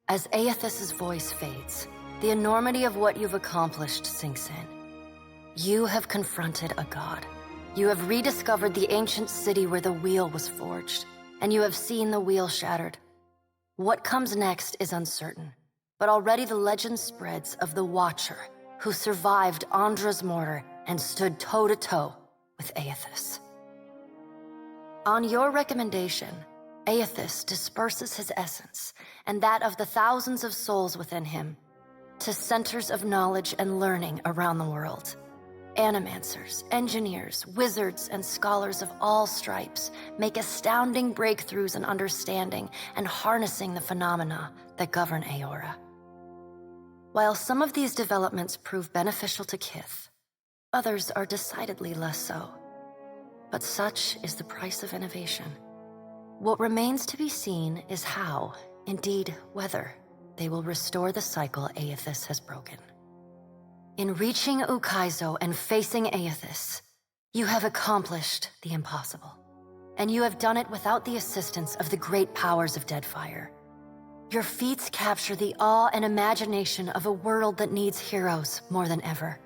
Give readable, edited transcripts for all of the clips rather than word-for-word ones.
As Aethys' voice fades, the enormity of what you've accomplished sinks in. You have confronted a god. You have rediscovered the ancient city where the wheel was forged, and you have seen the wheel shattered. What comes next is uncertain, but already the legend spreads of the Watcher who survived Andra's mortar and stood toe-to-toe with Aethys. On your recommendation, Aethys disperses his essence and that of the thousands of souls within him to centers of knowledge and learning around the world. Animancers, engineers, wizards, and scholars of all stripes make astounding breakthroughs in understanding and harnessing the phenomena that govern Eora. While some of these developments prove beneficial to Kith, others are decidedly less so. But such is the price of innovation. What remains to be seen is how, indeed whether, they will restore the cycle Aethys has broken. In reaching Ukaizo and facing Aethys, you have accomplished the impossible. And you have done it without the assistance of the great powers of Deadfire. Your feats capture the awe and imagination of a world that needs heroes more than ever.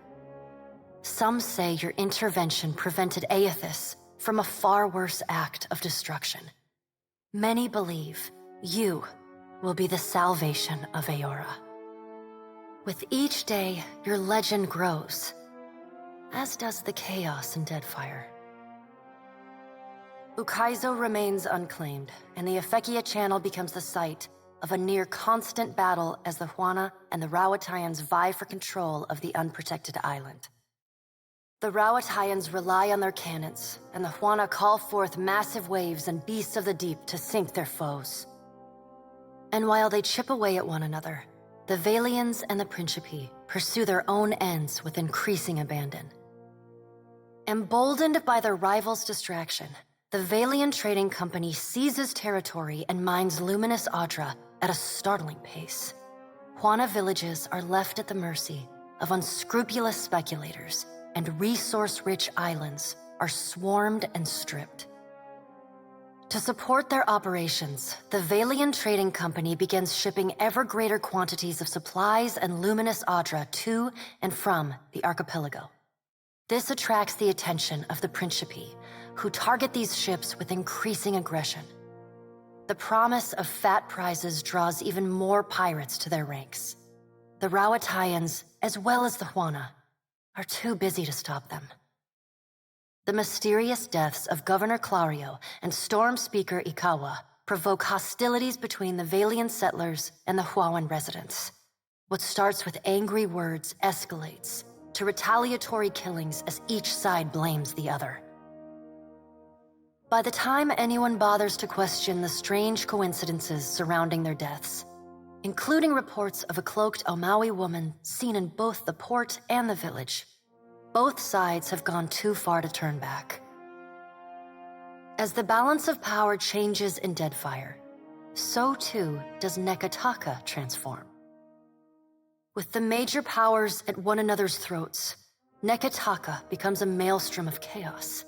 Some say your intervention prevented Aethys from a far worse act of destruction. Many believe you will be the salvation of Eora. With each day, your legend grows, as does the chaos in Deadfire. Ukaizo remains unclaimed, and the Efekia Channel becomes the site of a near-constant battle as the Huana and the Rawatayans vie for control of the unprotected island. The Rawatayans rely on their cannons, and the Huana call forth massive waves and beasts of the deep to sink their foes. And while they chip away at one another, the Valians and the Principi pursue their own ends with increasing abandon. Emboldened by their rivals' distraction, the Valian Trading Company seizes territory and mines luminous Adra at a startling pace. Huana villages are left at the mercy of unscrupulous speculators, and resource-rich islands are swarmed and stripped. To support their operations, the Valian Trading Company begins shipping ever greater quantities of supplies and luminous Adra to and from the archipelago. This attracts the attention of the Principi, who target these ships with increasing aggression. The promise of fat prizes draws even more pirates to their ranks. The Rawatayans, as well as the Huana, are too busy to stop them. The mysterious deaths of Governor Clario and Storm Speaker Ikawa provoke hostilities between the Valian settlers and the Huawan residents. What starts with angry words escalates to retaliatory killings as each side blames the other. By the time anyone bothers to question the strange coincidences surrounding their deaths, including reports of a cloaked Omawi woman seen in both the port and the village, both sides have gone too far to turn back. As the balance of power changes in Deadfire, so too does Nekataka transform. With the major powers at one another's throats, Nekataka becomes a maelstrom of chaos.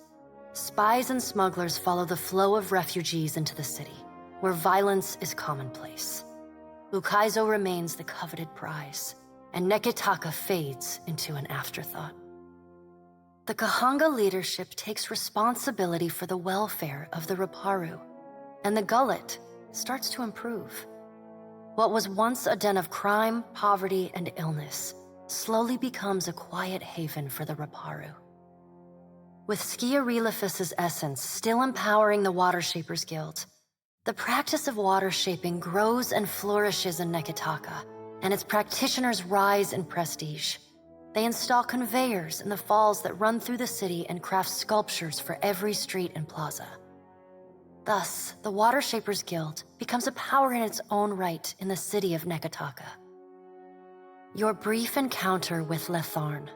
Spies and smugglers follow the flow of refugees into the city, where violence is commonplace. Ukaizo remains the coveted prize, and Nekataka fades into an afterthought. The Kahanga leadership takes responsibility for the welfare of the Raparu, and the Gullet starts to improve. What was once a den of crime, poverty, and illness slowly becomes a quiet haven for the Raparu. With Skiarilifus's essence still empowering the Water Shapers Guild, the practice of water shaping grows and flourishes in Nekataka, and its practitioners rise in prestige. They install conveyors in the falls that run through the city and craft sculptures for every street and plaza. Thus, the Water Shapers Guild becomes a power in its own right in the city of Nekataka. Your brief encounter with Letharn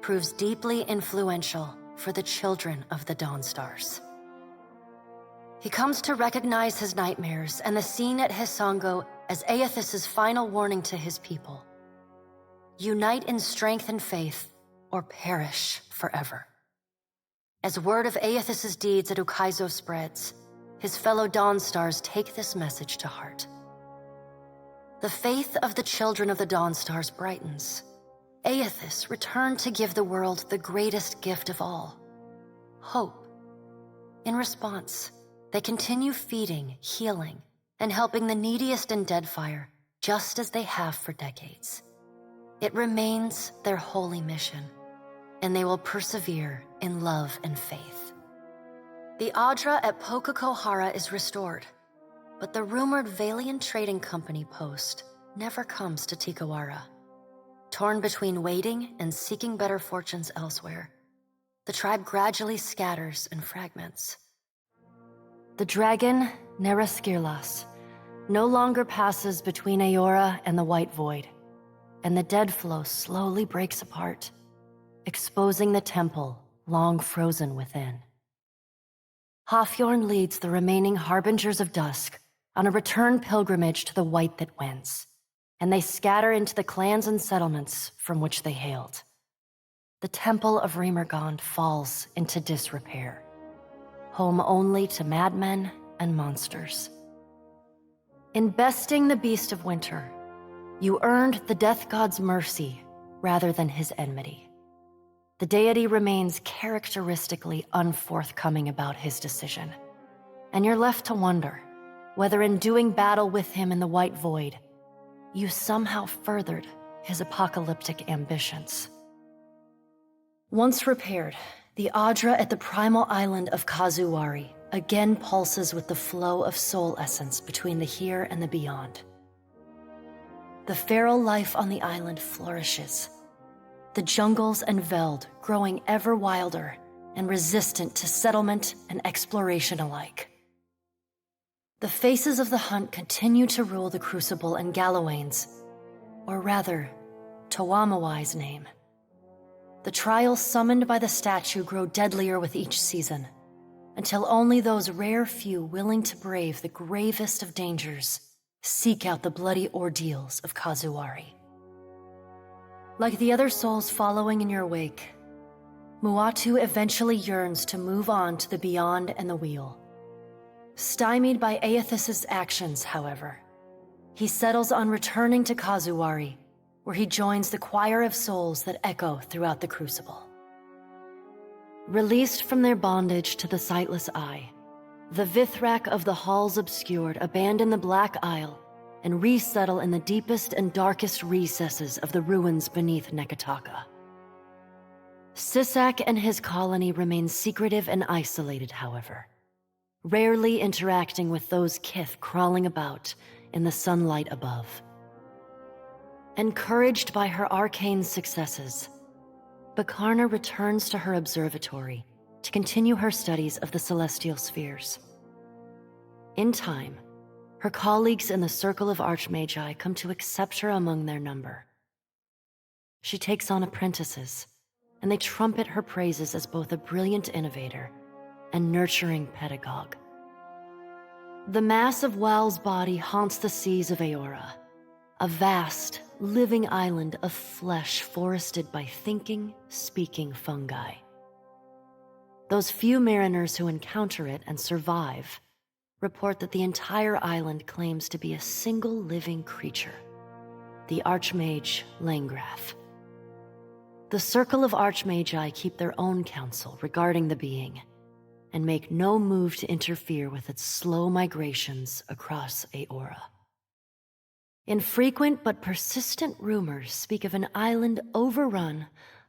proves deeply influential for the children of the Dawnstars. He comes to recognize his nightmares and the scene at Hisango as Aethys' final warning to his people. Unite in strength and faith, or perish forever. As word of Aethys' deeds at Ukaizo spreads, his fellow Dawnstars take this message to heart. The faith of the children of the Dawnstars brightens. Aethys returned to give the world the greatest gift of all, hope. In response, they continue feeding, healing, and helping the neediest in Deadfire, just as they have for decades. It remains their holy mission, and they will persevere in love and faith. The Adra at Pokakohara is restored, but the rumored Valiant Trading Company post never comes to Tikawara. Torn between waiting and seeking better fortunes elsewhere, the tribe gradually scatters and fragments. The dragon, Neraskirlas, no longer passes between Aora and the White Void, and the dead flow slowly breaks apart, exposing the temple long frozen within. Hafjorn leads the remaining Harbingers of Dusk on a return pilgrimage to the White that wins, and they scatter into the clans and settlements from which they hailed. The Temple of Remergond falls into disrepair, home only to madmen and monsters. In besting the Beast of Winter, you earned the Death God's mercy rather than his enmity. The deity remains characteristically unforthcoming about his decision, and you're left to wonder whether in doing battle with him in the White Void, you somehow furthered his apocalyptic ambitions. Once repaired, the Adra at the primal island of Kazuwari again pulses with the flow of soul essence between the here and the beyond. The feral life on the island flourishes, the jungles and veld growing ever wilder and resistant to settlement and exploration alike. The faces of the hunt continue to rule the Crucible and Galawain's, or rather, Tawamawai's name. The trials summoned by the statue grow deadlier with each season, until only those rare few willing to brave the gravest of dangers seek out the bloody ordeals of Kazuwari. Like the other souls following in your wake, Muatu eventually yearns to move on to the beyond and the wheel. Stymied by Aethys' actions, however, he settles on returning to Kazuwari, where he joins the choir of souls that echo throughout the Crucible. Released from their bondage to the sightless eye, the Vithrak of the Halls Obscured abandon the Black Isle and resettle in the deepest and darkest recesses of the ruins beneath Nekataka. Sisak and his colony remain secretive and isolated, however, rarely interacting with those kith crawling about in the sunlight above. Encouraged by her arcane successes, Bakarna returns to her observatory to continue her studies of the celestial spheres. In time, her colleagues in the Circle of Archmagi come to accept her among their number. She takes on apprentices, and they trumpet her praises as both a brilliant innovator and nurturing pedagogue. The mass of Wal's body haunts the seas of Aora, a vast, living island of flesh forested by thinking, speaking fungi. Those few mariners who encounter it and survive report that the entire island claims to be a single living creature, the Archmage Langrath. The Circle of Archmagi keep their own counsel regarding the being, and make no move to interfere with its slow migrations across Aora. Infrequent but persistent rumors speak of an island overrun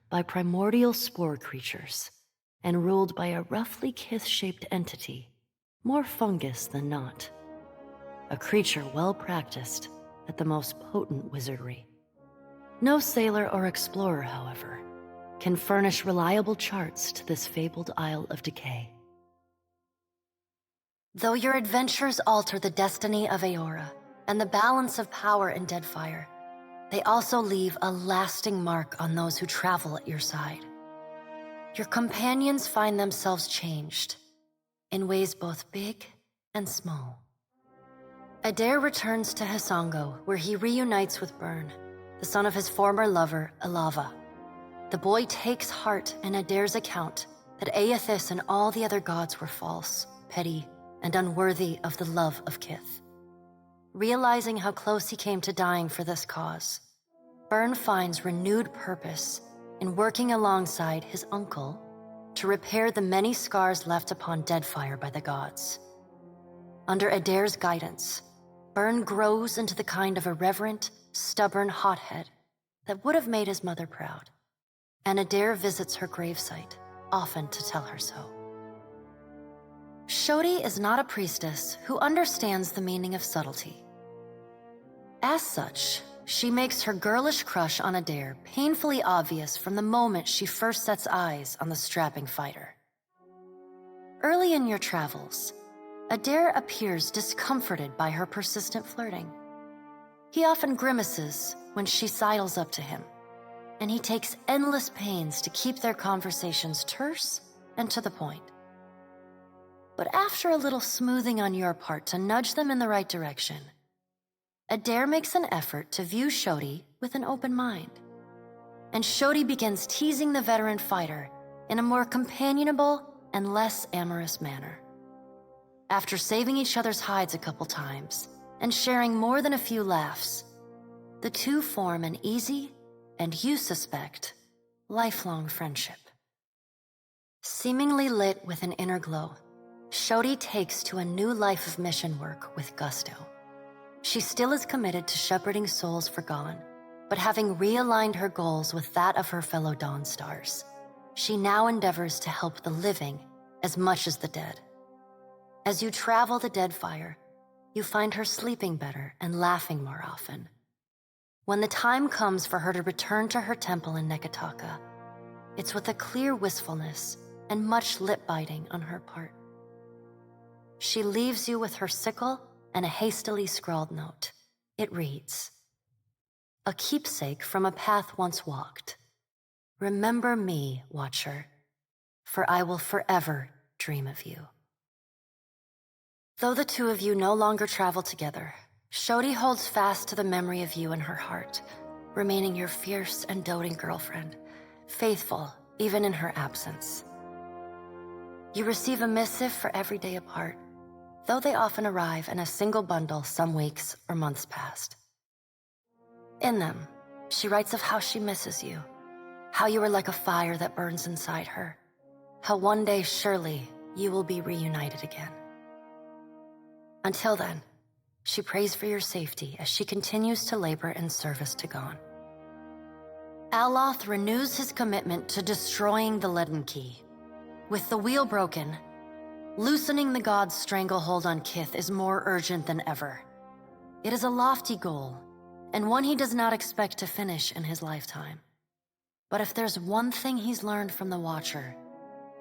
by primordial spore creatures and ruled by a roughly kith-shaped entity, more fungus than not. A creature well practiced at the most potent wizardry. No sailor or explorer, however, can furnish reliable charts to this fabled Isle of Decay. Though your adventures alter the destiny of Aora and the balance of power in Deadfire, they also leave a lasting mark on those who travel at your side. Your companions find themselves changed, in ways both big and small. Adair returns to Hisango, where he reunites with Byrne, the son of his former lover, Ilava. The boy takes heart in Adair's account that Aethys and all the other gods were false, petty, and unworthy of the love of kith. realizing how close he came to dying for this cause, Byrne finds renewed purpose in working alongside his uncle to repair the many scars left upon Deadfire by the gods. Under Adair's guidance, Byrne grows into the kind of irreverent, stubborn hothead that would have made his mother proud, and Adair visits her gravesite, often to tell her so. Shodi is not a priestess who understands the meaning of subtlety. As such, she makes her girlish crush on Adair painfully obvious from the moment she first sets eyes on the strapping fighter. Early in your travels, Adair appears discomforted by her persistent flirting. He often grimaces when she sidles up to him, and he takes endless pains to keep their conversations terse and to the point. But after a little smoothing on your part to nudge them in the right direction, Adair makes an effort to view Shodi with an open mind. And Shodi begins teasing the veteran fighter in a more companionable and less amorous manner. After saving each other's hides a couple times and sharing more than a few laughs, the two form an easy, and you suspect, lifelong friendship. Seemingly lit with an inner glow, Shodi takes to a new life of mission work with gusto. She still is committed to shepherding souls forgone, but having realigned her goals with that of her fellow Dawn Stars, she now endeavors to help the living as much as the dead. As you travel the Deadfire, you find her sleeping better and laughing more often. When the time comes for her to return to her temple in Nekataka, it's with a clear wistfulness and much lip-biting on her part. She leaves you with her sickle and a hastily scrawled note. It reads, "A keepsake from a path once walked. Remember me, Watcher, for I will forever dream of you." Though the two of you no longer travel together, Shodi holds fast to the memory of you in her heart, remaining your fierce and doting girlfriend, faithful even in her absence. You receive a missive for every day apart, though they often arrive in a single bundle some weeks or months past. In them, she writes of how she misses you, how you are like a fire that burns inside her, how one day surely you will be reunited again. Until then, she prays for your safety as she continues to labor in service to Gon. Aloth renews his commitment to destroying the Leaden Key. With the wheel broken, loosening the god's stranglehold on Kith is more urgent than ever. It is a lofty goal, and one he does not expect to finish in his lifetime. But if there's one thing he's learned from the Watcher,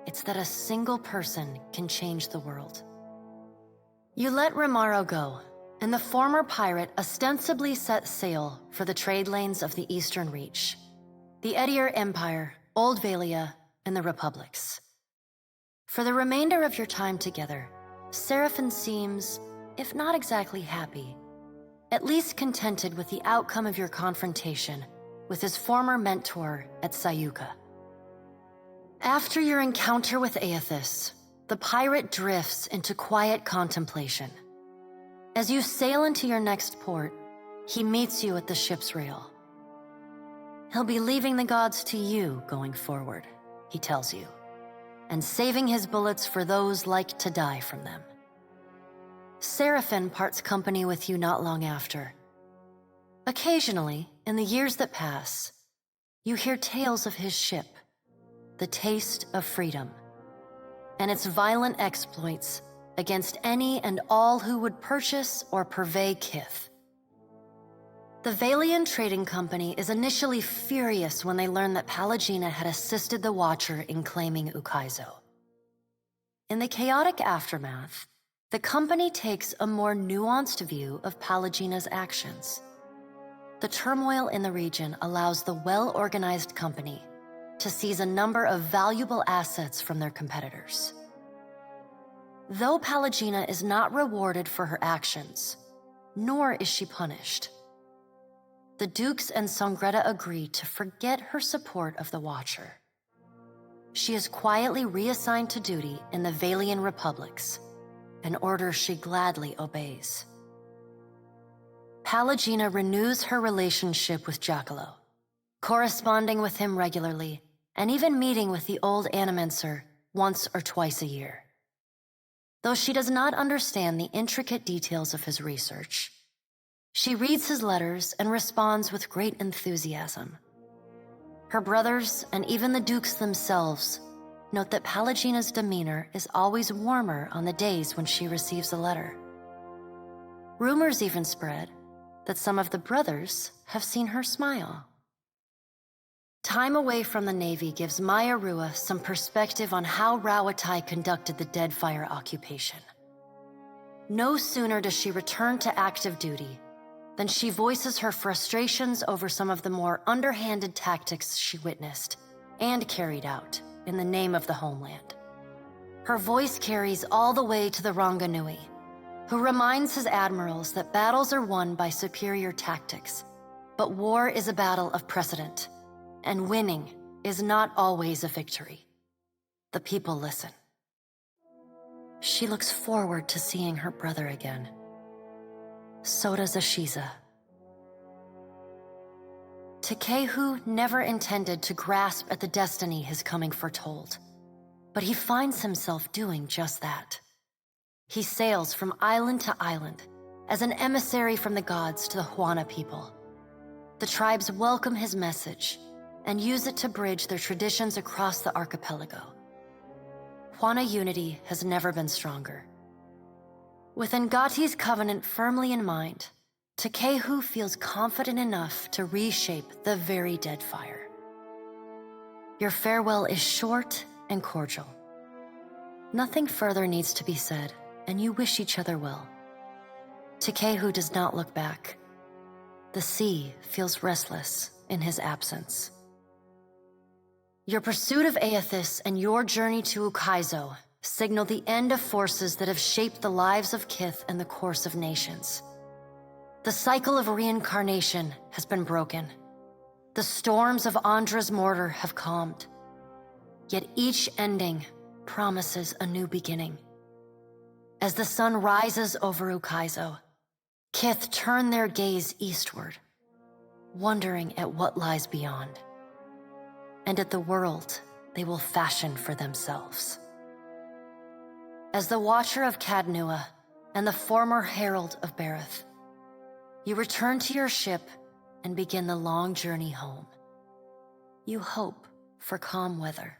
it's that a single person can change the world. You let Rimaro go, and the former pirate ostensibly set sail for the trade lanes of the Eastern Reach, the Edier Empire, Old Valia, and the Republics. For the remainder of your time together, Seraphin seems, if not exactly happy, at least contented with the outcome of your confrontation with his former mentor at Sayuka. After your encounter with Aethys, the pirate drifts into quiet contemplation. As you sail into your next port, he meets you at the ship's rail. He'll be leaving the gods to you going forward, he tells you, and saving his bullets for those like to die from them. Seraphin parts company with you not long after. Occasionally, in the years that pass, you hear tales of his ship, the Taste of Freedom, and its violent exploits against any and all who would purchase or purvey Kith. The Valian Trading Company is initially furious when they learn that Pallegina had assisted the Watcher in claiming Ukaizo. In the chaotic aftermath, the company takes a more nuanced view of Pallegina's actions. The turmoil in the region allows the well-organized company to seize a number of valuable assets from their competitors. Though Pallegina is not rewarded for her actions, nor is she punished, the Dukes and Songreta agree to forget her support of the Watcher. She is quietly reassigned to duty in the Valian Republics, an order she gladly obeys. Pallegina renews her relationship with Giacomo, corresponding with him regularly and even meeting with the old animancer once or twice a year. Though she does not understand the intricate details of his research, she reads his letters and responds with great enthusiasm. Her brothers and even the dukes themselves note that Pallegina's demeanor is always warmer on the days when she receives a letter. Rumors even spread that some of the brothers have seen her smile. Time away from the Navy gives Maya Rua some perspective on how Rawatai conducted the Deadfire occupation. No sooner does she return to active duty than she voices her frustrations over some of the more underhanded tactics she witnessed and carried out in the name of the homeland. Her voice carries all the way to the Ranganui, who reminds his admirals that battles are won by superior tactics, but war is a battle of precedent, and winning is not always a victory. The people listen. She looks forward to seeing her brother again. So does Ashiza. Takehu never intended to grasp at the destiny his coming foretold, but he finds himself doing just that. He sails from island to island as an emissary from the gods to the Huana people. The tribes welcome his message and use it to bridge their traditions across the archipelago. Huana unity has never been stronger. With Ngati's covenant firmly in mind, Takehu feels confident enough to reshape the very Deadfire. Your farewell is short and cordial. Nothing further needs to be said, and you wish each other well. Takehu does not look back. The sea feels restless in his absence. Your pursuit of Aethys and your journey to Ukaizo signal the end of forces that have shaped the lives of Kith and the course of nations. The cycle of reincarnation has been broken. The storms of Andra's mortar have calmed. Yet each ending promises a new beginning. As the sun rises over Ukaizo, Kith turn their gaze eastward, wondering at what lies beyond, and at the world they will fashion for themselves. As the Watcher of Cadnua and the former Herald of Bareth, you return to your ship and begin the long journey home. You hope for calm weather.